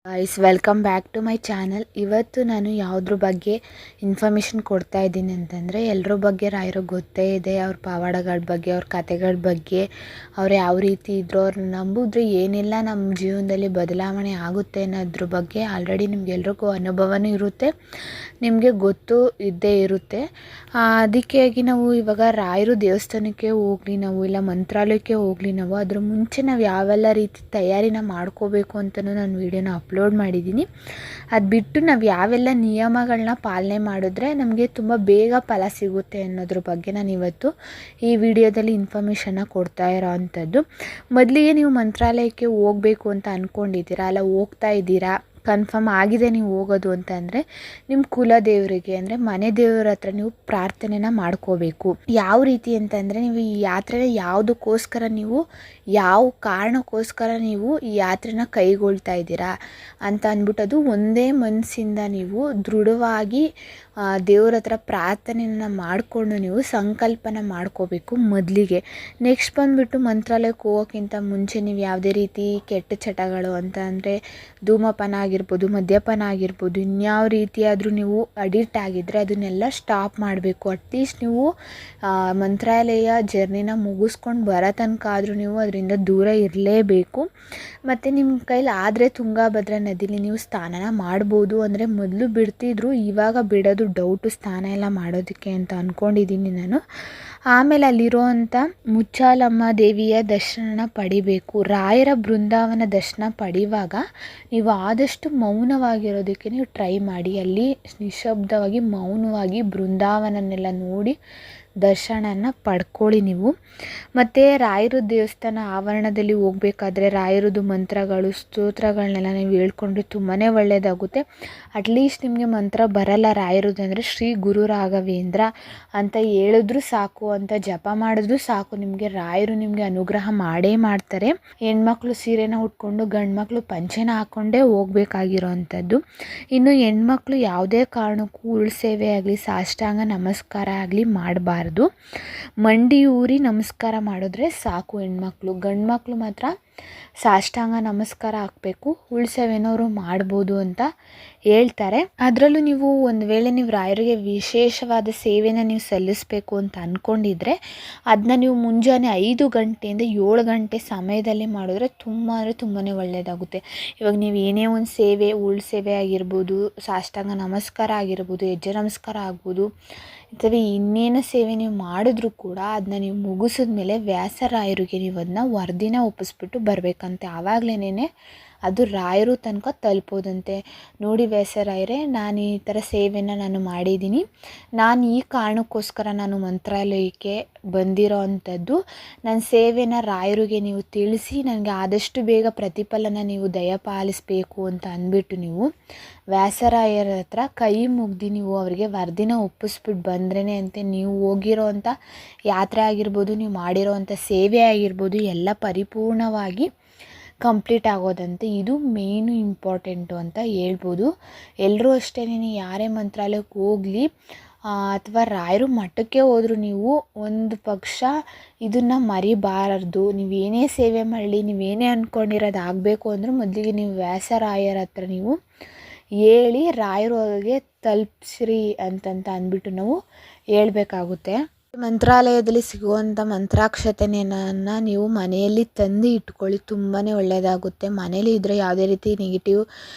Guys welcome back to my channel. ಇವತ್ತು ನಾನು ಯಾವುದ್ರ ಬಗ್ಗೆ ಇನ್ಫಾರ್ಮೇಷನ್ ಕೊಡ್ತಾ ಇದ್ದೀನಿ ಅಂತಂದರೆ, ಎಲ್ಲರ ಬಗ್ಗೆ ರಾಯರು ಗೊತ್ತೇ ಇದೆ. ಅವ್ರ ಪವಾಡಗಳ ಬಗ್ಗೆ, ಅವ್ರ ಕಥೆಗಳ ಬಗ್ಗೆ, ಅವ್ರು ಯಾವ ರೀತಿ ಇದ್ದರು, ಅವ್ರನ್ನ ನಂಬಿದ್ರೆ ಏನೆಲ್ಲ ನಮ್ಮ ಜೀವನದಲ್ಲಿ ಬದಲಾವಣೆ ಆಗುತ್ತೆ ಅನ್ನೋದ್ರ ಬಗ್ಗೆ ಆಲ್ರೆಡಿ ನಿಮಗೆಲ್ರಿಗೂ ಅನುಭವನೂ ಇರುತ್ತೆ, ನಿಮಗೆ ಗೊತ್ತು ಇದ್ದೇ ಇರುತ್ತೆ. ಅದಕ್ಕಾಗಿ ನಾವು ಇವಾಗ ರಾಯರು ದೇವಸ್ಥಾನಕ್ಕೆ ಹೋಗಲಿ ನಾವು, ಇಲ್ಲ ಮಂತ್ರಾಲಯಕ್ಕೆ ಹೋಗಲಿ ನಾವು, ಅದ್ರ ಮುಂಚೆ ನಾವು ಯಾವೆಲ್ಲ ರೀತಿ ತಯಾರಿನ ಮಾಡ್ಕೋಬೇಕು ಅಂತಲೂ ನಾನು ವೀಡಿಯೋನ ಅಪ್ಲೋಡ್ ಮಾಡಿದ್ದೀನಿ. ಅದು ಬಿಟ್ಟು ನಾವು ಯಾವೆಲ್ಲ ನಿಯಮಗಳನ್ನ ಪಾಲನೆ ಮಾಡಿದ್ರೆ ನಮಗೆ ತುಂಬ ಬೇಗ ಫಲ ಸಿಗುತ್ತೆ ಅನ್ನೋದ್ರ ಬಗ್ಗೆ ನಾನು ಇವತ್ತು ಈ ವಿಡಿಯೋದಲ್ಲಿ ಇನ್ಫಾರ್ಮೇಷನ್ನ ಕೊಡ್ತಾ ಇರೋ ಅಂಥದ್ದು. ಮೊದಲಿಗೆ ನೀವು ಮಂತ್ರಾಲಯಕ್ಕೆ ಹೋಗಬೇಕು ಅಂತ ಅಂದ್ಕೊಂಡಿದ್ದೀರಾ, ಅಲ್ಲ ಹೋಗ್ತಾ ಇದ್ದೀರಾ, ಕನ್ಫರ್ಮ್ ಆಗಿದೆ ನೀವು ಹೋಗೋದು ಅಂತ ಅಂದರೆ, ನಿಮ್ಮ ಕುಲದೇವರಿಗೆ ಅಂದರೆ ಮನೆ ದೇವರ ಹತ್ರ ನೀವು ಪ್ರಾರ್ಥನೆನ ಮಾಡ್ಕೋಬೇಕು. ಯಾವ ರೀತಿ ಅಂತಂದರೆ, ನೀವು ಈ ಯಾತ್ರೆನ ಯಾವುದಕ್ಕೋಸ್ಕರ ನೀವು, ಯಾವ ಕಾರಣಕ್ಕೋಸ್ಕರ ನೀವು ಈ ಯಾತ್ರೆನ ಕೈಗೊಳ್ತಾ ಇದ್ದೀರಾ ಅಂತ ಅಂದ್ಬಿಟ್ಟು ಅದು ಒಂದೇ ಮನಸ್ಸಿಂದ ನೀವು ದೃಢವಾಗಿ ದೇವ್ರ ಹತ್ರ ಪ್ರಾರ್ಥನೆಯನ್ನು ಮಾಡಿಕೊಂಡು ನೀವು ಸಂಕಲ್ಪನ ಮಾಡ್ಕೋಬೇಕು ಮೊದಲಿಗೆ. ನೆಕ್ಸ್ಟ್ ಬಂದುಬಿಟ್ಟು ಮಂತ್ರಾಲಯಕ್ಕೆ ಹೋಗೋಕ್ಕಿಂತ ಮುಂಚೆ ನೀವು ಯಾವುದೇ ರೀತಿ ಕೆಟ್ಟ ಚಟಗಳು ಅಂತ ಅಂದರೆ ಧೂಮಪಾನ ಆಗಿರ್ಬೋದು, ಮದ್ಯಪಾನ ಆಗಿರ್ಬೋದು, ಇನ್ಯಾವ ರೀತಿಯಾದರೂ ನೀವು ಅಡಿಕ್ಟ್ ಆಗಿದ್ದರೆ ಅದನ್ನೆಲ್ಲ ಸ್ಟಾಪ್ ಮಾಡಬೇಕು. ಅಟ್ಲೀಸ್ಟ್ ನೀವು ಮಂತ್ರಾಲಯ ಜರ್ನಿನ ಮುಗಿಸ್ಕೊಂಡು ಬರೋ ತನಕ ಆದರೂ ನೀವು ಅದರಿಂದ ದೂರ ಇರಲೇಬೇಕು. ಮತ್ತು ನಿಮ್ಮ ಕೈಲಿ ಆದರೆ ತುಂಗಾಭದ್ರಾ ನದಿಲಿ ನೀವು ಸ್ನಾನ ಮಾಡ್ಬೋದು. ಅಂದರೆ ಮೊದಲು ಬಿಡ್ತಿದ್ರು, ಇವಾಗ ಬಿಡೋದು ಡೌಟು ಸ್ನಾನ ಎಲ್ಲ ಮಾಡೋದಕ್ಕೆ ಅಂತ ಅಂದ್ಕೊಂಡಿದ್ದೀನಿ ನಾನು. ಆಮೇಲೆ ಅಲ್ಲಿರೋವಂಥ ಮುಚ್ಚಾಲಮ್ಮ ದೇವಿಯ ದರ್ಶನ ಪಡಿಬೇಕು. ರಾಯರ ಬೃಂದಾವನ ದರ್ಶನ ಪಡೆಯುವಾಗ ನೀವು ಆದಷ್ಟು ಮೌನವಾಗಿರೋದಕ್ಕೆ ನೀವು ಟ್ರೈ ಮಾಡಿ. ಅಲ್ಲಿ ನಿಶಬ್ದವಾಗಿ ಮೌನವಾಗಿ ಬೃಂದಾವನನ್ನೆಲ್ಲ ನೋಡಿ ದರ್ಶನನ ಪಡ್ಕೊಳ್ಳಿ ನೀವು. ಮತ್ತು ರಾಯರ ದೇವಸ್ಥಾನ ಆವರಣದಲ್ಲಿ ಹೋಗಬೇಕಾದ್ರೆ ರಾಯರದು ಮಂತ್ರಗಳು, ಸ್ತೋತ್ರಗಳನ್ನೆಲ್ಲ ನೀವು ಹೇಳ್ಕೊಂಡ್ರೆ ತುಂಬಾ ಒಳ್ಳೆಯದಾಗುತ್ತೆ. ಅಟ್ಲೀಸ್ಟ್ ನಿಮಗೆ ಮಂತ್ರ ಬರಲ್ಲ ರಾಯರದು ಅಂದರೆ ಶ್ರೀ ಗುರು ರಾಘವೇಂದ್ರ ಅಂತ ಹೇಳಿದ್ರು ಸಾಕು, ಅಂತ ಜಪ ಮಾಡಿದ್ರು ಸಾಕು, ನಿಮಗೆ ರಾಯರು ನಿಮಗೆ ಅನುಗ್ರಹ ಮಾಡೇ ಮಾಡ್ತಾರೆ. ಹೆಣ್ಮಕ್ಳು ಸೀರೆನ ಉಟ್ಕೊಂಡು, ಗಂಡ್ಮಕ್ಳು ಪಂಚೆನ ಹಾಕ್ಕೊಂಡೇ ಹೋಗಬೇಕಾಗಿರೋ ಅಂಥದ್ದು. ಇನ್ನು ಹೆಣ್ಮಕ್ಳು ಯಾವುದೇ ಕಾರಣಕ್ಕೂ ಉಳ್ಸೇವೆ ಆಗಲಿ, ಸಾಷ್ಟಾಂಗ ನಮಸ್ಕಾರ ಆಗಲಿ ಮಾಡಬಾರ್ದು. ಮಂಡಿ ಊರಿ ನಮಸ್ಕಾರ ಮಾಡಿದ್ರೆ ಸಾಕು ಹೆಣ್ಮಕ್ಳು. ಗಂಡ್ಮಕ್ಳು ಮಾತ್ರ ಸಾಷ್ಟಾಂಗ ನಮಸ್ಕಾರ ಹಾಕಬೇಕು, ಉಳ್ಸೇವೆನವರು ಮಾಡ್ಬೋದು ಅಂತ ಹೇಳ್ತಾರೆ. ಅದರಲ್ಲೂ ನೀವು ಒಂದು ವೇಳೆ ನೀವು ರಾಯರಿಗೆ ವಿಶೇಷವಾದ ಸೇವೆನ ನೀವು ಸಲ್ಲಿಸಬೇಕು ಅಂತ ಅಂದ್ಕೊಂಡಿದ್ರೆ ಅದನ್ನ ನೀವು ಮುಂಜಾನೆ 5 ಗಂಟೆಯಿಂದ 7 ಗಂಟೆ ಸಮಯದಲ್ಲಿ ಮಾಡಿದ್ರೆ ತುಂಬ ಅಂದರೆ ತುಂಬಾ ಒಳ್ಳೆಯದಾಗುತ್ತೆ. ಇವಾಗ ನೀವು ಏನೇ ಒಂದು ಸೇವೆ, ಉಳ್ಸೇವೆ ಆಗಿರ್ಬೋದು, ಸಾಷ್ಟಾಂಗ ನಮಸ್ಕಾರ ಆಗಿರ್ಬೋದು, ಹೆಜ್ಜೆ ನಮಸ್ಕಾರ ಆಗ್ಬೋದು, ಅಥವಾ ಇನ್ನೇನು ಸೇವೆ ನೀವು ಮಾಡಿದ್ರೂ ಕೂಡ ಅದನ್ನ ನೀವು ಮುಗಿಸಿದ್ಮೇಲೆ ವ್ಯಾಸರಾಯರಿಗೆ ನೀವು ಅದನ್ನ ವರದಿನ ಒಪ್ಪಿಸ್ಬಿಟ್ಟು ಬರಬೇಕಂತೆ. ಆವಾಗಲೇ ಅದು ರಾಯರು ತನಕ ತಲುಪೋದಂತೆ. ನೋಡಿ ವ್ಯಾಸರಾಯರೇ, ನಾನು ಈ ಥರ ಸೇವೆನ ನಾನು ಮಾಡಿದ್ದೀನಿ, ನಾನು ಈ ಕಾರಣಕ್ಕೋಸ್ಕರ ನಾನು ಮಂತ್ರಾಲಯಕ್ಕೆ ಬಂದಿರೋ ಅಂಥದ್ದು, ನನ್ನ ಸೇವೆನ ರಾಯರಿಗೆ ನೀವು ತಿಳಿಸಿ ನನಗೆ ಆದಷ್ಟು ಬೇಗ ಪ್ರತಿಫಲನ ನೀವು ದಯಪಾಲಿಸಬೇಕು ಅಂತ ಅಂದ್ಬಿಟ್ಟು ನೀವು ವ್ಯಾಸರಾಯರ ಹತ್ರ ಕೈ ಮುಗ್ದು ನೀವು ಅವರಿಗೆ ವರದಿನ ಒಪ್ಪಿಸ್ಬಿಟ್ಟು ಬಂದ್ರೇ ಅಂತೆ ನೀವು ಹೋಗಿರೋ ಅಂಥ ಯಾತ್ರೆ ಆಗಿರ್ಬೋದು, ನೀವು ಮಾಡಿರೋ ಅಂಥ ಸೇವೆ ಆಗಿರ್ಬೋದು ಎಲ್ಲ ಪರಿಪೂರ್ಣವಾಗಿ ಕಂಪ್ಲೀಟ್ ಆಗೋದಂತೆ. ಇದು ಮೇಯ್ನು ಇಂಪಾರ್ಟೆಂಟು ಅಂತ ಹೇಳ್ಬೋದು. ಎಲ್ಲರೂ ಅಷ್ಟೇ, ಯಾರೇ ಮಂತ್ರಾಲಯಕ್ಕೆ ಹೋಗಲಿ ಅಥವಾ ರಾಯರು ಮಠಕ್ಕೆ ಹೋದರೂ ನೀವು ಒಂದು ಪಕ್ಷ ಇದನ್ನು ಮರಿಬಾರದು. ನೀವೇನೇ ಸೇವೆ ಮಾಡಲಿ, ನೀವೇನೇ ಅಂದ್ಕೊಂಡಿರೋದು ಆಗಬೇಕು ಅಂದ್ರೆ ಮೊದಲಿಗೆ ನೀವು ವ್ಯಾಸರಾಯರ ಹತ್ರ ನೀವು ಹೇಳಿ ರಾಯರು ಅವ್ರಿಗೆ ತಲುಪಿಸ್ರಿ ಅಂತಂತ ಅಂದ್ಬಿಟ್ಟು ನಾವು ಹೇಳ್ಬೇಕಾಗುತ್ತೆ. ಮಂತ್ರಾಲಯದಲ್ಲಿ ಸಿಗುವಂಥ ಮಂತ್ರಾಕ್ಷತೆಯನ್ನು ನೀವು ಮನೆಯಲ್ಲಿ ತಂದು ಇಟ್ಕೊಳ್ಳಿ, ತುಂಬಾ ಒಳ್ಳೆಯದಾಗುತ್ತೆ. ಮನೇಲಿ ಇದ್ದರೆ ಯಾವುದೇ ರೀತಿ ನೆಗೆಟಿವ್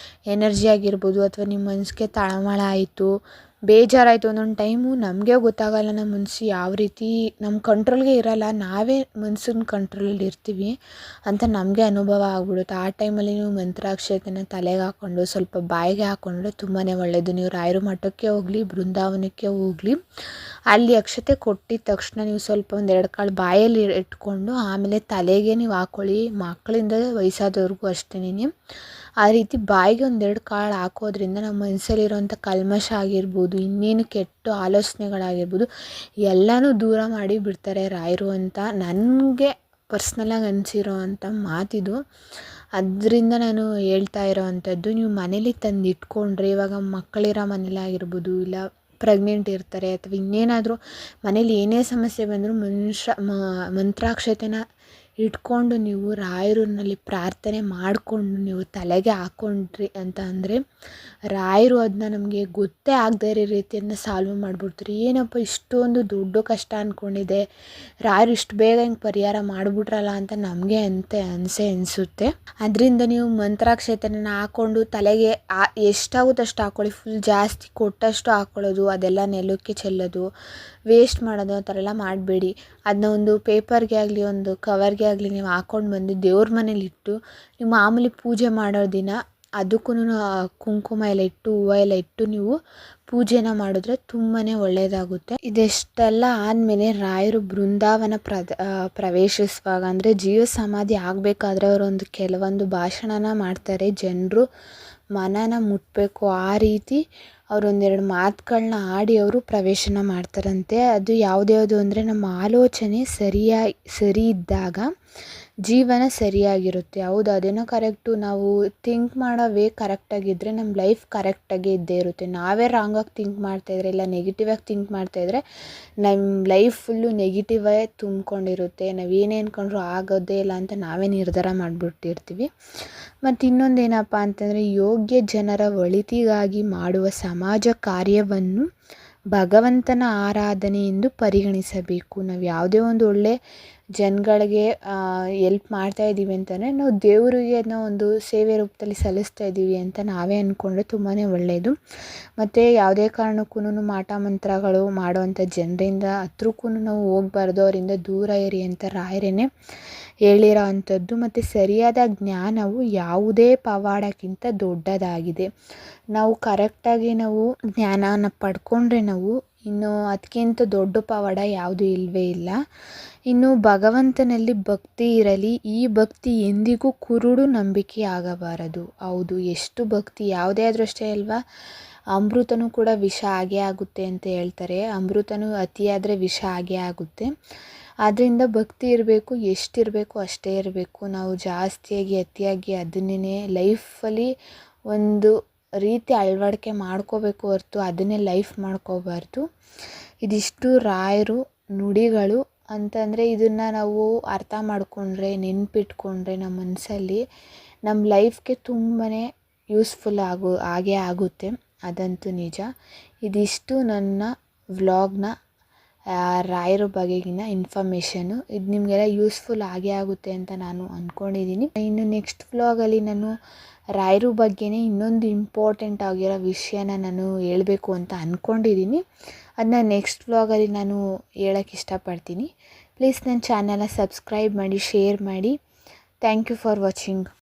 ಎನರ್ಜಿ ಆಗಿರ್ಬೋದು, ಅಥವಾ ನಿಮ್ಮ ಮನಸ್ಸಿಗೆ ತಳಮಳ ಆಯಿತು, ಬೇಜಾರಾಯಿತು, ಒಂದೊಂದು ಟೈಮು ನಮಗೆ ಗೊತ್ತಾಗಲ್ಲ ನಮ್ಮ ಮನಸ್ಸು ಯಾವ ರೀತಿ ನಮ್ಮ ಕಂಟ್ರೋಲ್ಗೆ ಇರೋಲ್ಲ, ನಾವೇ ಮನಸ್ಸಿನ ಕಂಟ್ರೋಲಲ್ಲಿ ಇರ್ತೀವಿ ಅಂತ ನಮಗೆ ಅನುಭವ ಆಗ್ಬಿಡುತ್ತೆ. ಆ ಟೈಮಲ್ಲಿ ನೀವು ಮಂತ್ರಾಕ್ಷತೆನ ತಲೆಗೆ ಹಾಕ್ಕೊಂಡು ಸ್ವಲ್ಪ ಬಾಯಿಗೆ ಹಾಕ್ಕೊಂಡ್ರೆ ತುಂಬಾ ಒಳ್ಳೆಯದು. ನೀವು ರಾಯರ ಮಠಕ್ಕೆ ಹೋಗಲಿ, ಬೃಂದಾವನಕ್ಕೆ ಹೋಗಲಿ, ಅಲ್ಲಿ ಅಕ್ಷತೆ ಕೊಟ್ಟಿದ ತಕ್ಷಣ ನೀವು ಸ್ವಲ್ಪ 1-2 ಕಾಳು ಬಾಯಲ್ಲಿ ಇಟ್ಕೊಂಡು ಆಮೇಲೆ ತಲೆಗೆ ನೀವು ಹಾಕ್ಕೊಳ್ಳಿ. ಮಕ್ಕಳಿಂದ ವಯಸ್ಸಾದವ್ರಿಗೂ ಅಷ್ಟೇ ಆ ರೀತಿ ಬಾಯಿಗೆ 1-2 ಕಾಳು ಹಾಕೋದ್ರಿಂದ ನಮ್ಮ ಮನಸ್ಸಲ್ಲಿರೋಂಥ ಕಲ್ಮಶ ಆಗಿರ್ಬೋದು, ಇನ್ನೇನು ಕೆಟ್ಟ ಆಲೋಚನೆಗಳಾಗಿರ್ಬೋದು ಎಲ್ಲನೂ ದೂರ ಮಾಡಿ ಬಿಡ್ತಾರೆ ರಾಯರು ಅಂತ ನನಗೆ ಪರ್ಸ್ನಲಾಗಿ ಅನಿಸಿರೋ ಅಂಥ ಮಾತಿದು. ಅದರಿಂದ ನಾನು ಹೇಳ್ತಾ ಇರೋ ಅಂಥದ್ದು, ನೀವು ಮನೇಲಿ ತಂದು ಇಟ್ಕೊಂಡ್ರೆ, ಇವಾಗ ಮಕ್ಕಳಿರೋ ಮನೇಲಾಗಿರ್ಬೋದು, ಇಲ್ಲ ಪ್ರೆಗ್ನೆಂಟ್ ಇರ್ತಾರೆ, ಅಥವಾ ಇನ್ನೇನಾದರೂ ಮನೇಲಿ ಏನೇ ಸಮಸ್ಯೆ ಬಂದರೂ ಮಂತ್ರಾಕ್ಷತೆನ ಇಟ್ಕೊಂಡು ನೀವು ರಾಯರಲ್ಲಿ ಪ್ರಾರ್ಥನೆ ಮಾಡಿಕೊಂಡು ನೀವು ತಲೆಗೆ ಹಾಕ್ಕೊಂಡ್ರಿ ಅಂತ ಅಂದರೆ ರಾಯರು ಅದನ್ನ ನಮಗೆ ಗೊತ್ತೇ ಆಗದೇ ಇರೋ ರೀತಿಯನ್ನು ಸಾಲ್ವ್ ಮಾಡಿಬಿಡ್ತಾರೆ. ಏನಪ್ಪ ಇಷ್ಟೊಂದು ದೊಡ್ಡ ಕಷ್ಟ ಅಂದ್ಕೊಂಡಿದ್ದೆ, ರಾಯರು ಇಷ್ಟು ಬೇಗ ಹಿಂಗೆ ಪರಿಹಾರ ಮಾಡಿಬಿಟ್ರಲ್ಲ ಅಂತ ನಮಗೆ ಅನಿಸುತ್ತೆ. ಅದರಿಂದ ನೀವು ಮಂತ್ರಾಕ್ಷತೆನ ಹಾಕ್ಕೊಂಡು ತಲೆಗೆ ಎಷ್ಟಾಗುತ್ತೆ ಅಷ್ಟು ಹಾಕ್ಕೊಳ್ಳಿ. ಫುಲ್ ಜಾಸ್ತಿ ಕೊಟ್ಟಷ್ಟು ಹಾಕ್ಕೊಳ್ಳೋದು, ಅದೆಲ್ಲ ನೆಲಕ್ಕೆ ಚೆಲ್ಲೋದು, ವೇಸ್ಟ್ ಮಾಡೋದು ಆ ಥರ ಎಲ್ಲ ಮಾಡಬೇಡಿ. ಅದನ್ನ ಒಂದು ಪೇಪರ್ಗೆ ಆಗಲಿ ಒಂದು ಕವರ್ಗೆ ಆಗಲಿ ನೀವು ಹಾಕ್ಕೊಂಡು ಬಂದು ದೇವ್ರ ಮನೇಲಿಟ್ಟು ನೀವು ಮಾಮೂಲಿ ಪೂಜೆ ಮಾಡೋ ದಿನ ಅದಕ್ಕೂ ಕುಂಕುಮ ಎಲ್ಲ ಇಟ್ಟು ಹೂವು ಎಲ್ಲ ಇಟ್ಟು ನೀವು ಪೂಜೆನ ಮಾಡಿದ್ರೆ ತುಂಬಾ ಒಳ್ಳೆಯದಾಗುತ್ತೆ. ಇದೆಷ್ಟೆಲ್ಲ ಆದಮೇಲೆ ರಾಯರು ಬೃಂದಾವನ ಪ್ರವೇಶಿಸುವಾಗ ಅಂದರೆ ಜೀವ ಸಮಾಧಿ ಆಗಬೇಕಾದ್ರೆ ಅವರೊಂದು ಕೆಲವೊಂದು ಭಾಷಣನ ಮಾಡ್ತಾರೆ. ಜನರು ಮನನ ಮುಟ್ಟಬೇಕು ಆ ರೀತಿ ಅವರೊಂದೆರಡು ಮಾತುಗಳನ್ನ ಆಡಿ ಅವರು ಪ್ರವೇಶನ ಮಾಡ್ತಾರಂತೆ. ಅದು ಯಾವ್ದ್ಯಾವುದು ಅಂದರೆ ನಮ್ಮ ಆಲೋಚನೆ ಸರಿ ಇದ್ದಾಗ ಜೀವನ ಸರಿಯಾಗಿರುತ್ತೆ. ಹೌದು, ಅದೇನೋ ಕರೆಕ್ಟು. ನಾವು ಥಿಂಕ್ ಮಾಡೋ ವೇ ಕರೆಕ್ಟಾಗಿದ್ದರೆ ನಮ್ಮ ಲೈಫ್ ಕರೆಕ್ಟಾಗಿ ಇದ್ದೇ ಇರುತ್ತೆ. ನಾವೇ ರಾಂಗಾಗಿ ಥಿಂಕ್ ಮಾಡ್ತಾಯಿದ್ರೆ ಇಲ್ಲ ನೆಗೆಟಿವಾಗಿ ಥಿಂಕ್ ಮಾಡ್ತಾಯಿದ್ರೆ ನಮ್ಮ ಲೈಫ್ ಫುಲ್ಲು ನೆಗೆಟಿವೇ ತುಂಬಿಕೊಂಡಿರುತ್ತೆ. ನಾವು ಏನೇ ಅಂದ್ಕೊಂಡ್ರೂ ಆಗೋದೇ ಇಲ್ಲ ಅಂತ ನಾವೇ ನಿರ್ಧಾರ ಮಾಡಿಬಿಟ್ಟಿರ್ತೀವಿ. ಮತ್ತು ಇನ್ನೊಂದೇನಪ್ಪ ಅಂತಂದರೆ ಯೋಗ್ಯ ಜನರ ಒಳಿತಿಗಾಗಿ ಮಾಡುವ ಸಮಾಜ ಕಾರ್ಯವನ್ನು ಭಗವಂತನ ಆರಾಧನೆ ಎಂದು ಪರಿಗಣಿಸಬೇಕು. ನಾವು ಯಾವುದೇ ಒಂದು ಒಳ್ಳೆ ಜನಗಳಿಗೆ ಎಲ್ಪ್ ಮಾಡ್ತಾಯಿದ್ದೀವಿ ಅಂತಂದರೆ ನಾವು ದೇವರಿಗೆ ಅದನ್ನ ಒಂದು ಸೇವೆ ರೂಪದಲ್ಲಿ ಸಲ್ಲಿಸ್ತಾ ಇದ್ದೀವಿ ಅಂತ ನಾವೇ ಅಂದ್ಕೊಂಡ್ರೆ ತುಂಬಾ ಒಳ್ಳೆಯದು. ಮತ್ತು ಯಾವುದೇ ಕಾರಣಕ್ಕೂ ಮಾಟ ಮಂತ್ರಗಳು ಮಾಡೋವಂಥ ಜನರಿಂದ ಹತ್ರಕ್ಕೂ ನಾವು ಹೋಗಬಾರ್ದು, ಅವರಿಂದ ದೂರ ಇರಿ ಅಂತ ರಾಯರೇನೆ ಹೇಳಿರೋ ಅಂಥದ್ದು. ಮತ್ತು ಸರಿಯಾದ ಜ್ಞಾನವು ಯಾವುದೇ ಪವಾಡಕ್ಕಿಂತ ದೊಡ್ಡದಾಗಿದೆ. ನಾವು ಕರೆಕ್ಟಾಗಿ ನಾವು ಜ್ಞಾನನ ಪಡ್ಕೊಂಡ್ರೆ ನಾವು ಇನ್ನು ಅದಕ್ಕಿಂತ ದೊಡ್ಡ ಪವಾಡ ಯಾವುದೂ ಇಲ್ಲವೇ ಇಲ್ಲ. ಇನ್ನು ಭಗವಂತನಲ್ಲಿ ಭಕ್ತಿ ಇರಲಿ. ಈ ಭಕ್ತಿ ಎಂದಿಗೂ ಕುರುಡು ನಂಬಿಕೆ ಆಗಬಾರದು. ಹೌದು, ಎಷ್ಟು ಭಕ್ತಿ ಯಾವುದೇ ಆದರೂ ಅಷ್ಟೇ ಅಲ್ವಾ. ಅಮೃತನೂ ಕೂಡ ವಿಷ ಆಗೇ ಆಗುತ್ತೆ ಅಂತ ಹೇಳ್ತಾರೆ. ಅಮೃತನೂ ಅತಿಯಾದರೆ ವಿಷ ಆಗೇ ಆಗುತ್ತೆ. ಆದ್ದರಿಂದ ಭಕ್ತಿ ಇರಬೇಕು, ಎಷ್ಟಿರಬೇಕು ಅಷ್ಟೇ ಇರಬೇಕು. ನಾವು ಜಾಸ್ತಿಯಾಗಿ ಅತಿಯಾಗಿ ಅದನ್ನೇ ಲೈಫಲ್ಲಿ ಒಂದು ರೀತಿ ಅಳವಡಿಕೆ ಮಾಡ್ಕೋಬೇಕು ಹೊರತು ಅದನ್ನೇ ಲೈಫ್ ಮಾಡ್ಕೋಬಾರ್ದು. ಇದಿಷ್ಟು ರಾಯರು ನುಡಿಗಳು ಅಂತಂದರೆ ಇದನ್ನು ನಾವು ಅರ್ಥ ಮಾಡಿಕೊಂಡ್ರೆ ನೆನ್ಪಿಟ್ಕೊಂಡ್ರೆ ನಮ್ಮ ಮನಸ್ಸಲ್ಲಿ ನಮ್ಮ ಲೈಫ್ಗೆ ತುಂಬಾ ಯೂಸ್ಫುಲ್ ಆಗೇ ಆಗುತ್ತೆ. ಅದಂತೂ ನಿಜ. ಇದಿಷ್ಟು ನನ್ನ ವ್ಲಾಗ್ನ ರಾಯರ ಬಗೆಗಿನ ಇನ್ಫಾರ್ಮೇಷನು. ಇದು ನಿಮಗೆಲ್ಲ ಯೂಸ್ಫುಲ್ ಆಗೇ ಆಗುತ್ತೆ ಅಂತ ನಾನು ಅಂದ್ಕೊಂಡಿದ್ದೀನಿ. ಇನ್ನು ನೆಕ್ಸ್ಟ್ ವ್ಲಾಗಲ್ಲಿ ನಾನು ರಾಯರ ಬಗ್ಗೆನೇ ಇನ್ನೊಂದು ಇಂಪಾರ್ಟೆಂಟ್ ಆಗಿರೋ ವಿಷಯನ ನಾನು ಹೇಳಬೇಕು ಅಂತ ಅಂದ್ಕೊಂಡಿದ್ದೀನಿ. ಅದನ್ನ ನೆಕ್ಸ್ಟ್ ವ್ಲಾಗಲ್ಲಿ ನಾನು ಹೇಳೋಕ್ಕೆ ಇಷ್ಟಪಡ್ತೀನಿ. ಪ್ಲೀಸ್ ನನ್ನ ಚಾನಲ್ನ ಸಬ್ಸ್ಕ್ರೈಬ್ ಮಾಡಿ, ಶೇರ್ ಮಾಡಿ. Thank you for watching.